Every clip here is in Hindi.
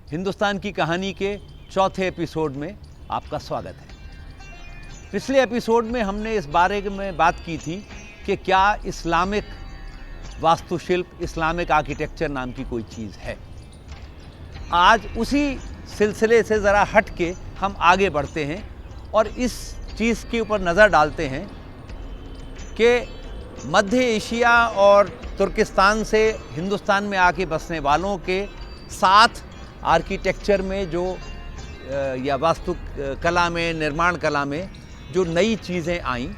हिंदुस्तान की कहानी के चौथे एपिसोड में आपका स्वागत है। पिछले एपिसोड में हमने इस बारे में बात की थी कि क्या इस्लामिक वास्तुशिल्प, इस्लामिक आर्किटेक्चर नाम की कोई चीज़ है। आज उसी सिलसिले से ज़रा हट के हम आगे बढ़ते हैं और इस चीज़ के ऊपर नज़र डालते हैं कि मध्य एशिया और तुर्किस्तान से हिंदुस्तान में आके बसने वालों के साथ आर्किटेक्चर में जो या वास्तु कला में, निर्माण कला में जो नई चीज़ें आईं,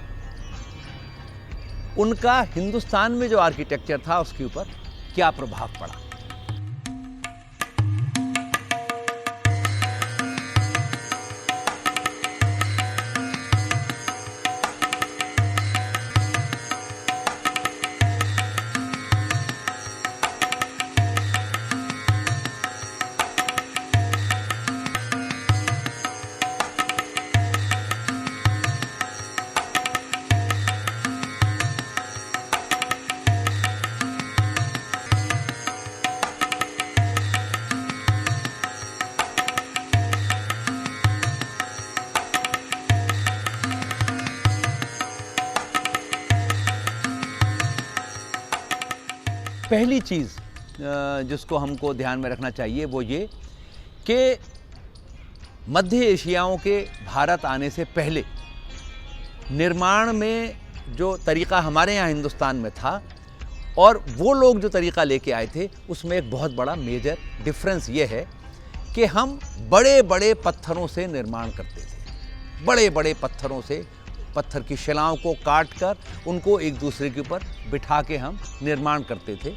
उनका हिंदुस्तान में जो आर्किटेक्चर था उसके ऊपर क्या प्रभाव पड़ा। पहली चीज़ जिसको हमको ध्यान में रखना चाहिए वो ये कि मध्य एशियाओं के भारत आने से पहले निर्माण में जो तरीक़ा हमारे यहाँ हिंदुस्तान में था और वो लोग जो तरीक़ा लेके आए थे, उसमें एक बहुत बड़ा मेजर डिफरेंस ये है कि हम बड़े बड़े पत्थरों से निर्माण करते थे। बड़े बड़े पत्थरों से, पत्थर की शिलाओं को काट कर उनको एक दूसरे के ऊपर बिठा के हम निर्माण करते थे।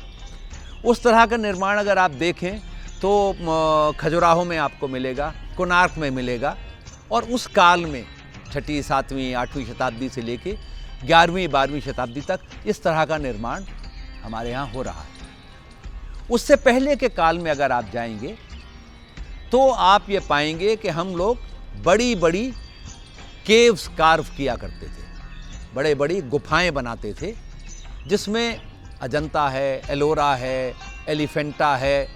उस तरह का निर्माण अगर आप देखें तो खजुराहो में आपको मिलेगा, कोणार्क में मिलेगा। और उस काल में 6वीं, 7वीं, 8वीं शताब्दी से लेके 11वीं, 12वीं शताब्दी तक इस तरह का निर्माण हमारे यहाँ हो रहा है। उससे पहले के काल में अगर आप जाएंगे तो आप ये पाएंगे कि हम लोग बड़ी बड़ी केव्स कार्व किया करते थे, बड़े बड़ी गुफाएं बनाते थे, जिसमें अजंता है, एलोरा है, एलिफेंटा है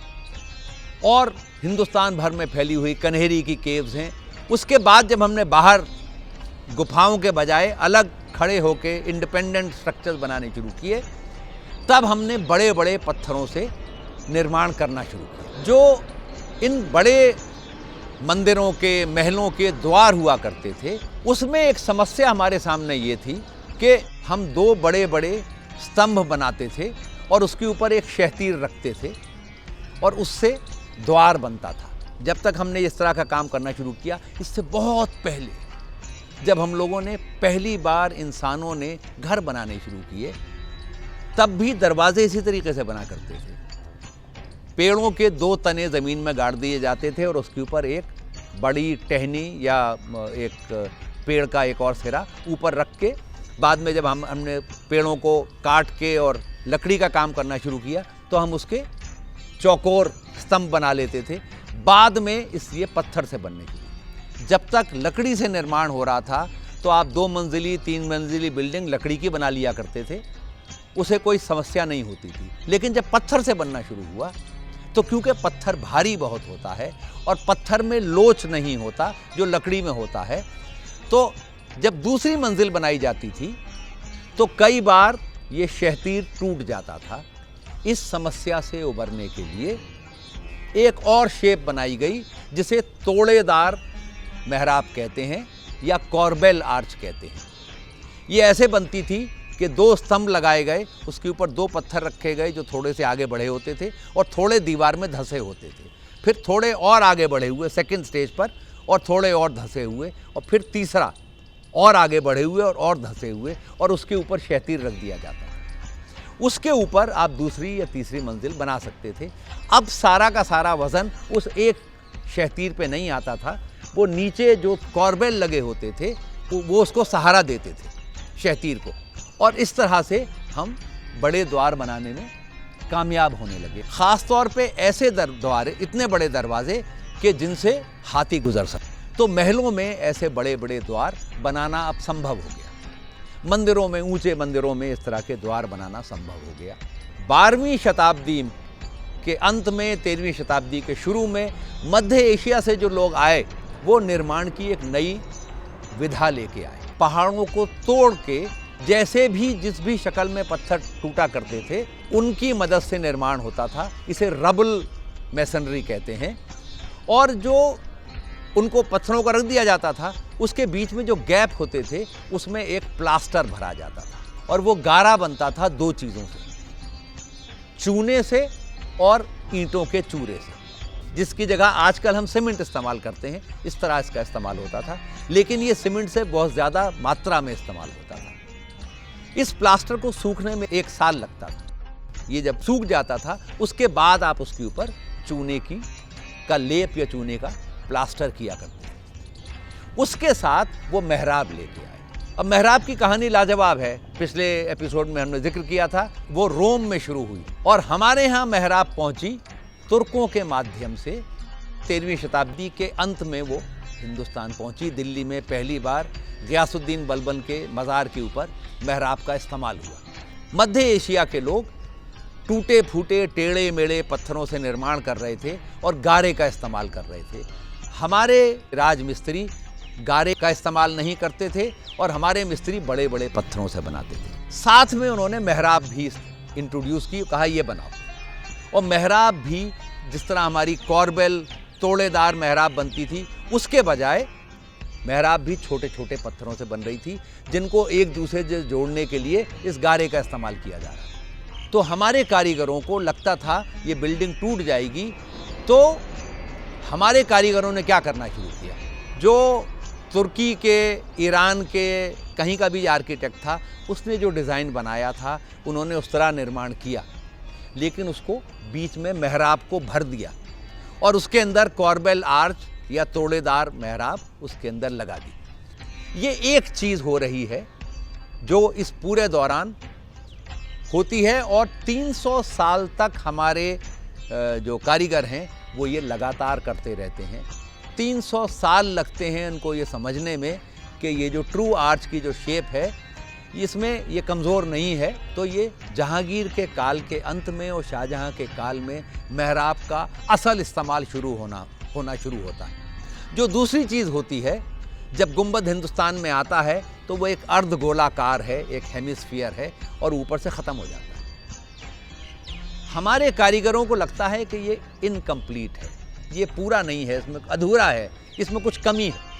और हिंदुस्तान भर में फैली हुई कन्हेरी की केव्स हैं। उसके बाद जब हमने बाहर गुफाओं के बजाय अलग खड़े होके इंडिपेंडेंट स्ट्रक्चर्स बनाने शुरू किए, तब हमने बड़े बड़े पत्थरों से निर्माण करना शुरू किया। जो इन बड़े मंदिरों के, महलों के द्वार हुआ करते थे, उसमें एक समस्या हमारे सामने ये थी कि हम 2 बड़े बड़े स्तंभ बनाते थे और उसके ऊपर एक शहतीर रखते थे और उससे द्वार बनता था। जब तक हमने इस तरह का काम करना शुरू किया, इससे बहुत पहले जब हम लोगों ने पहली बार इंसानों ने घर बनाने शुरू किए, तब भी दरवाजे इसी तरीके से बना करते थे। पेड़ों के 2 तने ज़मीन में गाड़ दिए जाते थे और उसके ऊपर एक बड़ी टहनी या एक पेड़ का एक और सिरा ऊपर रख के, बाद में जब हमने पेड़ों को काट के और लकड़ी का काम करना शुरू किया तो हम उसके चौकोर स्तंभ बना लेते थे। बाद में ये पत्थर से बनने शुरू। जब तक लकड़ी से निर्माण हो रहा था तो आप 2 मंजिली, 3 मंजिली बिल्डिंग लकड़ी की बना लिया करते थे, उसे कोई समस्या नहीं होती थी। लेकिन जब पत्थर से बनना शुरू हुआ तो क्योंकि पत्थर भारी बहुत होता है और पत्थर में लोच नहीं होता जो लकड़ी में होता है, तो जब दूसरी मंजिल बनाई जाती थी तो कई बार ये शहतीर टूट जाता था। इस समस्या से उबरने के लिए एक और शेप बनाई गई जिसे तोड़ेदार मेहराब कहते हैं या कॉर्बेल आर्च कहते हैं। ये ऐसे बनती थी कि 2 स्तंभ लगाए गए, उसके ऊपर 2 पत्थर रखे गए जो थोड़े से आगे बढ़े होते थे और थोड़े दीवार में धंसे होते थे। फिर थोड़े और आगे बढ़े हुए सेकंड स्टेज पर और थोड़े और धंसे हुए, और फिर तीसरा और आगे बढ़े हुए और धंसे हुए, और उसके ऊपर शहतीर रख दिया जाता था। उसके ऊपर आप दूसरी या तीसरी मंजिल बना सकते थे। अब सारा का सारा वज़न उस एक शहतीर पे नहीं आता था, वो नीचे जो कॉर्बेल लगे होते थे वो उसको सहारा देते थे शहतीर को, और इस तरह से हम बड़े द्वार बनाने में कामयाब होने लगे। ख़ास तौर पे ऐसे द्वार, इतने बड़े दरवाजे कि जिनसे हाथी गुजर सके। तो महलों में ऐसे बड़े बड़े द्वार बनाना अब संभव हो गया। मंदिरों में, ऊंचे मंदिरों में इस तरह के द्वार बनाना संभव हो गया। 12वीं शताब्दी के अंत में, 13वीं शताब्दी के शुरू में मध्य एशिया से जो लोग आए वो निर्माण की एक नई विधा लेके आए। पहाड़ों को तोड़ के जैसे भी जिस भी शक्ल में पत्थर टूटा करते थे उनकी मदद से निर्माण होता था। इसे रबल मैसनरी कहते हैं। और जो उनको पत्थरों को रख दिया जाता था उसके बीच में जो गैप होते थे उसमें एक प्लास्टर भरा जाता था और वो गारा बनता था दो चीज़ों से, चूने से और ईंटों के चूरे से, जिसकी जगह आजकल हम सीमेंट इस्तेमाल करते हैं। इस तरह इसका इस्तेमाल होता था, लेकिन ये सीमेंट से बहुत ज़्यादा मात्रा में इस्तेमाल होता था। इस प्लास्टर को सूखने में 1 साल लगता था। ये जब सूख जाता था उसके बाद आप उसके ऊपर चूने का लेप या चूने का प्लास्टर किया करते थे। उसके साथ वो मेहराब लेके आए। अब मेहराब की कहानी लाजवाब है। पिछले एपिसोड में हमने जिक्र किया था, वो रोम में शुरू हुई और हमारे यहाँ मेहराब पहुंची तुर्कों के माध्यम से। 13वीं शताब्दी के अंत में वो हिंदुस्तान पहुंची। दिल्ली में पहली बार गियासुद्दीन बलबन के मज़ार के ऊपर मेहराब का इस्तेमाल हुआ। मध्य एशिया के लोग टूटे फूटे टेढ़े मेढ़े पत्थरों से निर्माण कर रहे थे और गारे का इस्तेमाल कर रहे थे। हमारे राजमिस्त्री गारे का इस्तेमाल नहीं करते थे और हमारे मिस्त्री बड़े बड़े पत्थरों से बनाते थे। साथ में उन्होंने मेहराब भी इंट्रोड्यूस की, कहा ये बनाओ। और मेहराब भी जिस तरह हमारी कॉर्बेल तोड़ेदार मेहराब बनती थी, उसके बजाय मेहराब भी छोटे छोटे पत्थरों से बन रही थी, जिनको एक दूसरे से जोड़ने के लिए इस गारे का इस्तेमाल किया जा रहा था। तो हमारे कारीगरों को लगता था ये बिल्डिंग टूट जाएगी, तो हमारे कारीगरों ने क्या करना शुरू किया। जो तुर्की के, ईरान के कहीं का भी आर्किटेक्ट था, उसने जो डिज़ाइन बनाया था उन्होंने उस तरह निर्माण किया, लेकिन उसको बीच में मेहराब को भर दिया और उसके अंदर कॉर्बेल आर्च या तोड़ेदार मेहराब उसके अंदर लगा दी। ये एक चीज़ हो रही है जो इस पूरे दौरान होती है और 300 साल तक हमारे जो कारीगर हैं वो ये लगातार करते रहते हैं। 300 साल लगते हैं इनको ये समझने में कि ये जो ट्रू आर्च की जो शेप है इसमें ये कमज़ोर नहीं है। तो ये जहांगीर के काल के अंत में और शाहजहां के काल में मेहराब का असल इस्तेमाल होना शुरू होता है। जो दूसरी चीज़ होती है, जब गुंबद हिंदुस्तान में आता है तो वो एक अर्ध गोलाकार है, एक हेमिस्फीयर है और ऊपर से ख़त्म हो जाता है। हमारे कारीगरों को लगता है कि ये इनकम्प्लीट है, ये पूरा नहीं है, इसमें अधूरा है, इसमें कुछ कमी है।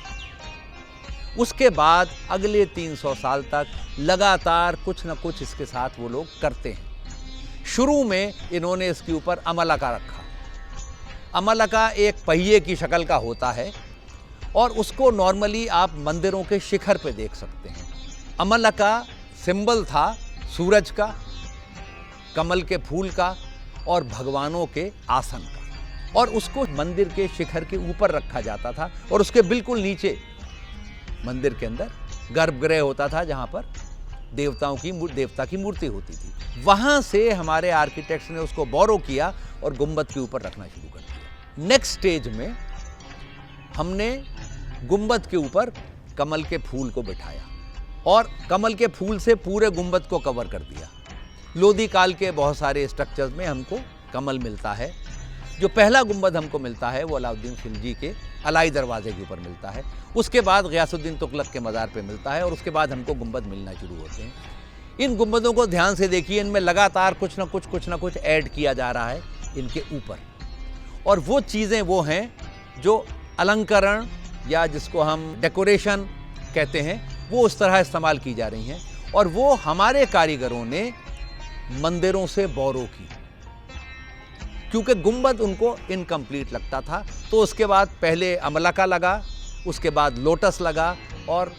उसके बाद अगले 300 साल तक लगातार कुछ ना कुछ इसके साथ वो लोग करते हैं। शुरू में इन्होंने इसके ऊपर अमलका रखा। अमलका एक पहिए की शक्ल का होता है और उसको नॉर्मली आप मंदिरों के शिखर पे देख सकते हैं। अमलका सिंबल था सूरज का, कमल के फूल का और भगवानों के आसन का, और उसको मंदिर के शिखर के ऊपर रखा जाता था और उसके बिल्कुल नीचे मंदिर के अंदर गर्भगृह होता था जहाँ पर देवता की मूर्ति होती थी। वहाँ से हमारे आर्किटेक्ट्स ने उसको बोरो किया और गुंबद के ऊपर रखना शुरू कर दिया। नेक्स्ट स्टेज में हमने गुंबद के ऊपर कमल के फूल को बिठाया और कमल के फूल से पूरे गुंबद को कवर कर दिया। लोधी काल के बहुत सारे स्ट्रक्चर्स में हमको कमल मिलता है। जो पहला गुंबद हमको मिलता है वो अलाउद्दीन खिलजी के अलाई दरवाजे के ऊपर मिलता है। उसके बाद गियासुद्दीन तुगलक के मज़ार पे मिलता है और उसके बाद हमको गुंबद मिलना शुरू होते हैं। इन गुंबदों को ध्यान से देखिए, इनमें लगातार कुछ ना कुछ ऐड किया जा रहा है इनके ऊपर, और वो चीज़ें वो हैं जो अलंकरण या जिसको हम डेकोरेशन कहते हैं वो उस तरह इस्तेमाल की जा रही हैं, और वो हमारे कारीगरों ने मंदिरों से बोरो की, क्योंकि गुंबद उनको इनकम्प्लीट लगता था। तो उसके बाद पहले अमलका लगा, उसके बाद लोटस लगा, और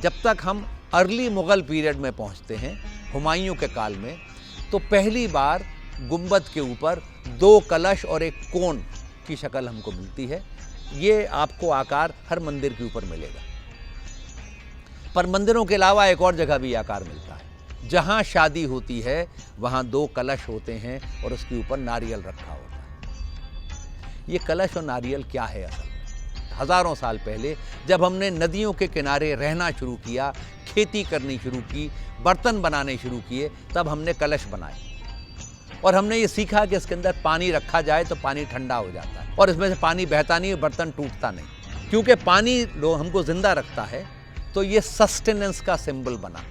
जब तक हम अर्ली मुग़ल पीरियड में पहुंचते हैं, हुमायूं के काल में, तो पहली बार गुंबद के ऊपर 2 कलश और एक कोन की शक्ल हमको मिलती है। ये आपको आकार हर मंदिर के ऊपर मिलेगा, पर मंदिरों के अलावा एक और जगह भी आकार मिलता है। जहाँ शादी होती है वहाँ 2 कलश होते हैं और उसके ऊपर नारियल रखा होता है। ये कलश और नारियल क्या है असल में? हज़ारों साल पहले जब हमने नदियों के किनारे रहना शुरू किया, खेती करनी शुरू की, बर्तन बनाने शुरू किए, तब हमने कलश बनाए और हमने ये सीखा कि इसके अंदर पानी रखा जाए तो पानी ठंडा हो जाता है और इसमें से पानी बहता नहीं, बर्तन टूटता नहीं। क्योंकि पानी हमको जिंदा रखता है, तो ये सस्टेनेंस का सिंबल बना।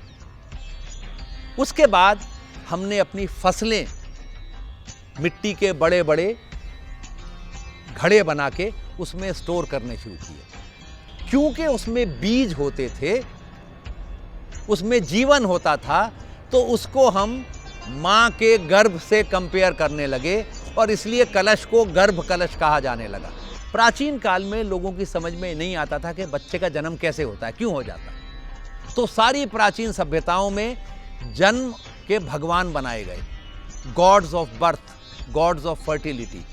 उसके बाद हमने अपनी फसलें मिट्टी के बड़े बड़े घड़े बना के उसमें स्टोर करने शुरू किए। क्योंकि उसमें बीज होते थे, उसमें जीवन होता था, तो उसको हम माँ के गर्भ से कंपेयर करने लगे और इसलिए कलश को गर्भ कलश कहा जाने लगा। प्राचीन काल में लोगों की समझ में नहीं आता था कि बच्चे का जन्म कैसे होता है, क्यों हो जाता है। तो सारी प्राचीन सभ्यताओं में जन्म के भगवान बनाए गए, God's of birth, God's of fertility.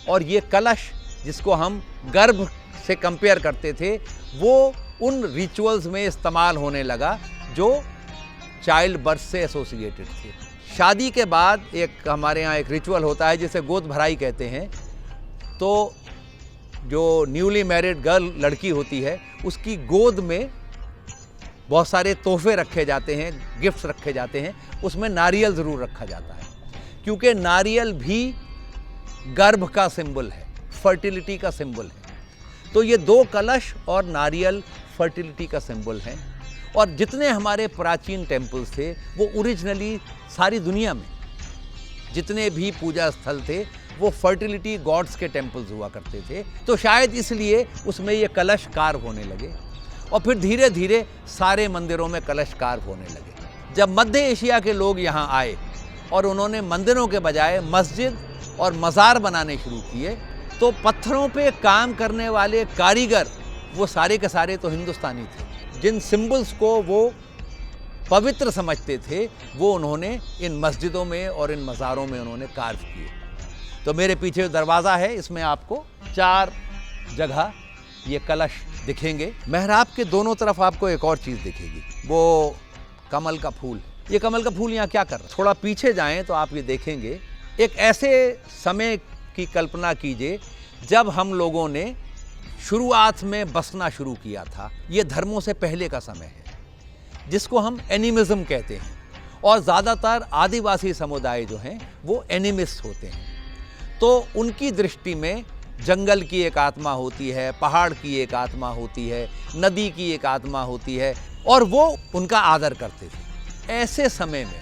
और ये कलश जिसको हम गर्भ से कंपेयर करते थे, वो उन रिचुअल्स में इस्तेमाल होने लगा जो चाइल्ड बर्थ से एसोसिएटेड थे। शादी के बाद एक हमारे यहाँ एक रिचुअल होता है जिसे गोद भराई कहते हैं। तो जो न्यूली मैरिड गर्ल लड़की होती है, उसकी गोद में बहुत सारे तोहफे रखे जाते हैं, गिफ्ट्स रखे जाते हैं। उसमें नारियल ज़रूर रखा जाता है, क्योंकि नारियल भी गर्भ का सिंबल है, फर्टिलिटी का सिंबल है। तो ये दो कलश और नारियल फर्टिलिटी का सिंबल है। और जितने हमारे प्राचीन टेम्पल्स थे, वो ओरिजिनली सारी दुनिया में जितने भी पूजा स्थल थे, वो फर्टिलिटी गॉड्स के टेम्पल्स हुआ करते थे। तो शायद इसलिए उसमें ये कलश कार्व होने लगे और फिर धीरे धीरे सारे मंदिरों में कलश कार्व होने लगे। जब मध्य एशिया के लोग यहाँ आए और उन्होंने मंदिरों के बजाय मस्जिद और मज़ार बनाने शुरू किए, तो पत्थरों पे काम करने वाले कारीगर वो सारे के सारे तो हिंदुस्तानी थे। जिन सिंबल्स को वो पवित्र समझते थे, वो उन्होंने इन मस्जिदों में और इन मज़ारों में उन्होंने कार्व किए। तो मेरे पीछे दरवाज़ा है, इसमें आपको 4 जगह ये कलश दिखेंगे। मेहराब के दोनों तरफ आपको एक और चीज़ दिखेगी, वो कमल का फूल। ये कमल का फूल यहाँ क्या कर रहा है? थोड़ा पीछे जाएं तो आप ये देखेंगे। एक ऐसे समय की कल्पना कीजिए जब हम लोगों ने शुरुआत में बसना शुरू किया था। ये धर्मों से पहले का समय है, जिसको हम एनिमिज्म कहते हैं। और ज़्यादातर आदिवासी समुदाय जो हैं वो एनिमिस्ट होते हैं। तो उनकी दृष्टि में जंगल की एक आत्मा होती है, पहाड़ की एक आत्मा होती है, नदी की एक आत्मा होती है, और वो उनका आदर करते थे। ऐसे समय में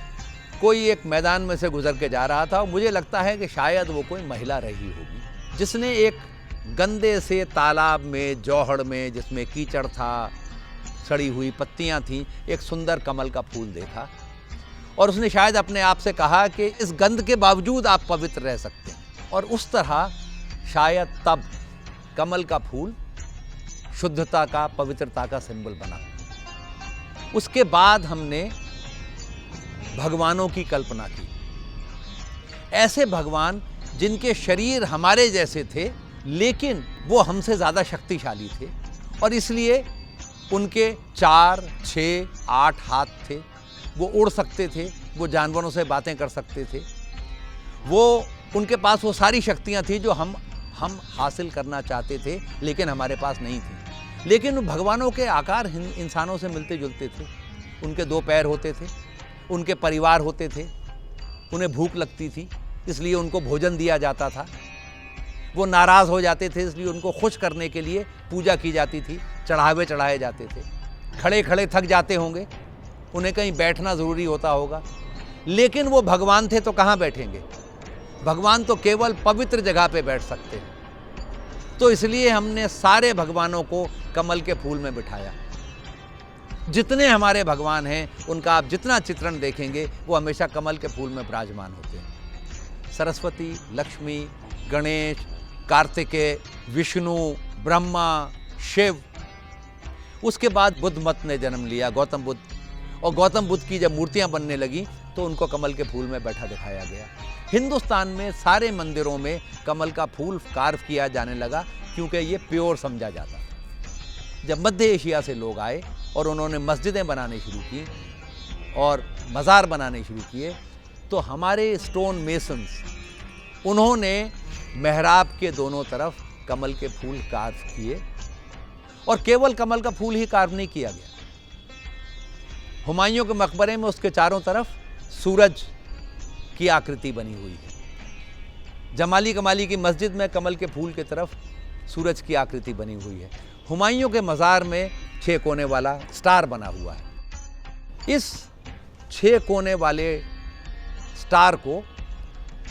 कोई एक मैदान में से गुजर के जा रहा था, और मुझे लगता है कि शायद वो कोई महिला रही होगी, जिसने एक गंदे से तालाब में, जौहड़ में, जिसमें कीचड़ था, सड़ी हुई पत्तियां थीं, एक सुंदर कमल का फूल देखा। और उसने शायद अपने आप से कहा कि इस गंध के बावजूद आप पवित्र रह सकते हैं। और उस तरह शायद तब कमल का फूल शुद्धता का, पवित्रता का सिंबल बना। उसके बाद हमने भगवानों की कल्पना की। ऐसे भगवान जिनके शरीर हमारे जैसे थे, लेकिन वो हमसे ज़्यादा शक्तिशाली थे, और इसलिए उनके 4, 6, 8 हाथ थे। वो उड़ सकते थे, वो जानवरों से बातें कर सकते थे। उनके पास वो सारी शक्तियाँ थी जो हम हासिल करना चाहते थे, लेकिन हमारे पास नहीं थी। लेकिन भगवानों के आकार इंसानों से मिलते जुलते थे। उनके 2 पैर होते थे, उनके परिवार होते थे, उन्हें भूख लगती थी, इसलिए उनको भोजन दिया जाता था। वो नाराज़ हो जाते थे, इसलिए उनको खुश करने के लिए पूजा की जाती थी, चढ़ावे चढ़ाए जाते थे। खड़े खड़े थक जाते होंगे, उन्हें कहीं बैठना ज़रूरी होता होगा, लेकिन वो भगवान थे तो कहाँ बैठेंगे? भगवान तो केवल पवित्र जगह पे बैठ सकते हैं। तो इसलिए हमने सारे भगवानों को कमल के फूल में बिठाया। जितने हमारे भगवान हैं, उनका आप जितना चित्रण देखेंगे, वो हमेशा कमल के फूल में विराजमान होते हैं। सरस्वती, लक्ष्मी, गणेश, कार्तिकेय, विष्णु, ब्रह्मा, शिव। उसके बाद बुद्ध मत ने जन्म लिया, गौतम बुद्ध। और गौतम बुद्ध की जब मूर्तियां बनने लगी तो उनको कमल के फूल में बैठा दिखाया गया। हिंदुस्तान में सारे मंदिरों में कमल का फूल कार्व किया जाने लगा, क्योंकि ये प्योर समझा जाता था। जब मध्य एशिया से लोग आए और उन्होंने मस्जिदें बनाने शुरू की और मज़ार बनाने शुरू किए, तो हमारे स्टोन मेसन्स, उन्होंने मेहराब के दोनों तरफ कमल के फूल कार्व किए। और केवल कमल का फूल ही कार्व नहीं किया गया, हुमायूं के मकबरे में उसके चारों तरफ सूरज की आकृति बनी हुई है। जमाली कमाली की मस्जिद में कमल के फूल की तरफ सूरज की आकृति बनी हुई है। हुमायूं के मज़ार में 6 कोने वाला स्टार बना हुआ है। इस 6 कोने वाले स्टार को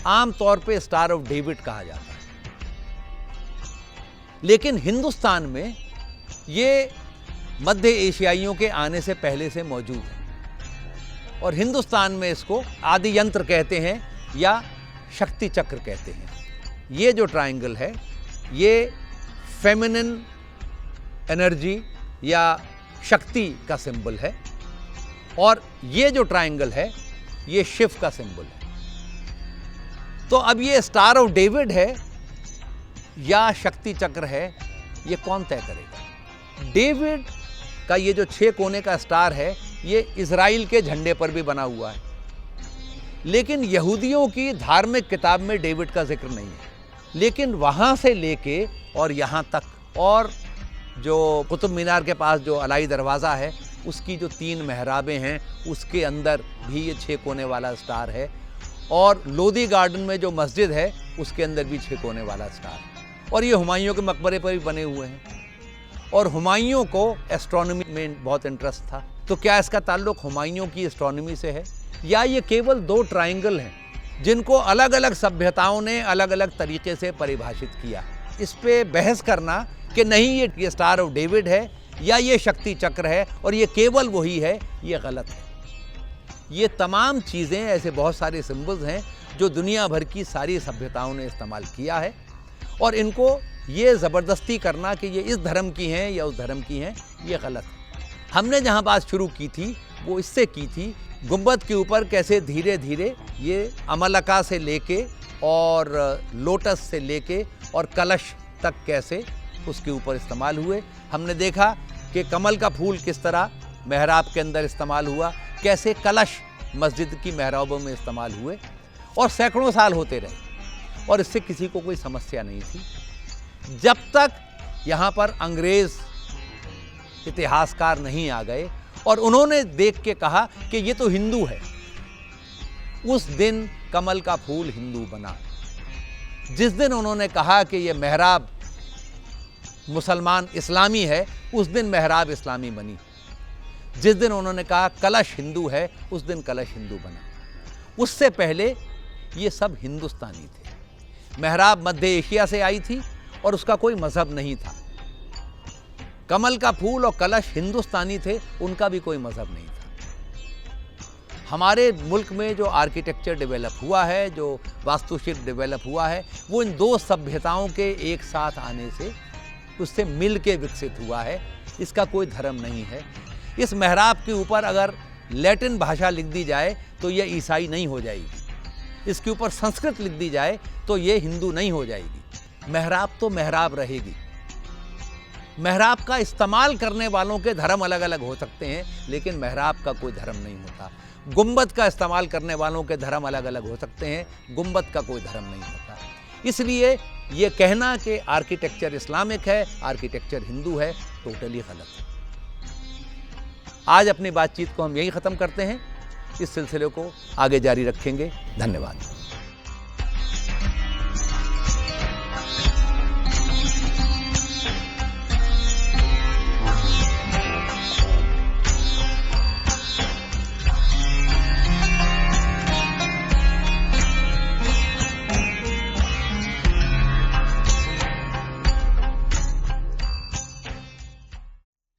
आम तौर पे स्टार ऑफ डेविड कहा जाता है, लेकिन हिंदुस्तान में ये मध्य एशियाइयों के आने से पहले से मौजूद है और हिंदुस्तान में इसको आदि यंत्र कहते हैं या शक्ति चक्र कहते हैं। ये जो ट्रायंगल है ये फेमिनिन एनर्जी या शक्ति का सिंबल है और ये जो ट्रायंगल है ये शिव का सिंबल है। तो अब ये स्टार ऑफ डेविड है या शक्ति चक्र है, ये कौन तय करेगा? डेविड का ये जो 6 कोने का स्टार है ये इजराइल के झंडे पर भी बना हुआ है, लेकिन यहूदियों की धार्मिक किताब में डेविड का जिक्र नहीं है। लेकिन वहाँ से लेके और यहाँ तक, और जो कुतुब मीनार के पास जो अलाई दरवाज़ा है उसकी जो 3 मेहराबें हैं उसके अंदर भी ये 6 कोने वाला स्टार है, और लोधी गार्डन में जो मस्जिद है उसके अंदर भी 6 कोने वाला स्टार है। और ये हुमायूं के मकबरे पर भी बने हुए हैं। और हुमायूं को एस्ट्रोनॉमी में बहुत इंटरेस्ट था, तो क्या इसका ताल्लुक हुमायूं की एस्ट्रोनॉमी से है या ये केवल 2 ट्रायंगल हैं जिनको अलग अलग सभ्यताओं ने अलग अलग तरीके से परिभाषित किया? इस पे बहस करना कि नहीं ये स्टार ऑफ डेविड है या ये शक्ति चक्र है और ये केवल वही है, ये गलत है। ये तमाम चीज़ें, ऐसे बहुत सारे सिंबल्स हैं जो दुनिया भर की सारी सभ्यताओं ने इस्तेमाल किया है, और इनको ये ज़बरदस्ती करना कि ये इस धर्म की हैं या उस धर्म की हैं, ये गलत है। हमने जहाँ बात शुरू की थी वो इससे की थी गुंबद के ऊपर कैसे धीरे धीरे ये अमलका से लेके और लोटस से लेके और कलश तक कैसे उसके ऊपर इस्तेमाल हुए। हमने देखा कि कमल का फूल किस तरह मेहराब के अंदर इस्तेमाल हुआ, कैसे कलश मस्जिद की मेहराबों में इस्तेमाल हुए, और सैकड़ों साल होते रहे और इससे किसी को कोई समस्या नहीं थी, जब तक यहाँ पर अंग्रेज़ इतिहासकार नहीं आ गए और उन्होंने देख के कहा कि ये तो हिंदू है। उस दिन कमल का फूल हिंदू बना। जिस दिन उन्होंने कहा कि ये मेहराब मुसलमान इस्लामी है, उस दिन मेहराब इस्लामी बनी। जिस दिन उन्होंने कहा कलश हिंदू है, उस दिन कलश हिंदू बना। उससे पहले ये सब हिंदुस्तानी थे। मेहराब मध्य एशिया से आई थी और उसका कोई मज़हब नहीं था। कमल का फूल और कलश हिंदुस्तानी थे, उनका भी कोई मज़हब नहीं था। हमारे मुल्क में जो आर्किटेक्चर डेवलप हुआ है, जो वास्तुशिल्प डेवलप हुआ है, वो इन 2 सभ्यताओं के एक साथ आने से, उससे मिल के विकसित हुआ है। इसका कोई धर्म नहीं है। इस मेहराब के ऊपर अगर लैटिन भाषा लिख दी जाए तो ये ईसाई नहीं हो जाएगी। इसके ऊपर संस्कृत लिख दी जाए तो ये हिंदू नहीं हो जाएगी। मेहराब तो मेहराब रहेगी। मेहराब का इस्तेमाल करने वालों के धर्म अलग अलग हो सकते हैं, लेकिन मेहराब का कोई धर्म नहीं होता। गुंबद का इस्तेमाल करने वालों के धर्म अलग अलग हो सकते हैं, गुंबद का कोई धर्म नहीं होता। इसलिए ये कहना कि आर्किटेक्चर इस्लामिक है, आर्किटेक्चर हिंदू है, टोटली गलत है। आज अपनी बातचीत को हम यहीं ख़त्म करते हैं। इस सिलसिले को आगे जारी रखेंगे। धन्यवाद।